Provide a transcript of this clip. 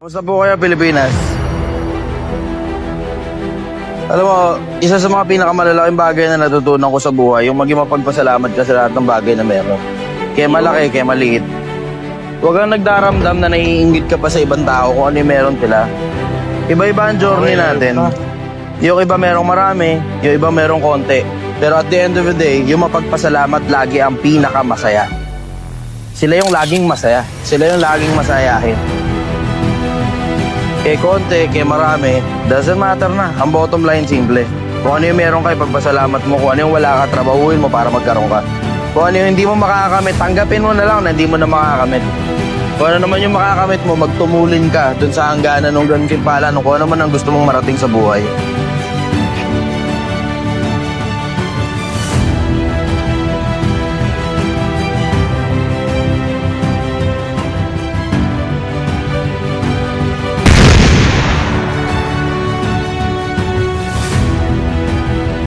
Kumusta po kayo, Pilipinas? Alam mo, isa sa mga pinakamalalaking bagay na natutunan ko sa buhay, yung maging mapagpasalamat ka sa lahat ng bagay na meron. Kaya malaki, kaya maliit. Huwag kang nagdaramdam na naiinggit ka pa sa ibang tao kung ano yung meron sila. Iba-iba ang journey natin. Yung iba merong marami, yung iba merong konti. Pero at the end of the day, yung mapagpasalamat lagi ang pinakamasaya. Sila yung laging masaya. Sila yung laging masayahin. Kaya konti, kaya marami, doesn't matter na. Ang bottom line, simple. Kung ano yung meron kayo, pagpasalamat mo. Kung ano yung wala ka, trabahuin mo para magkaroon ka. Kung ano yung hindi mo makakamit, tanggapin mo na lang na hindi mo na makakamit. Kung ano naman yung makakamit mo, magtumulin ka dun sa hangganan ng ganun kimpalan. Kung ano man ang gusto mong marating sa buhay.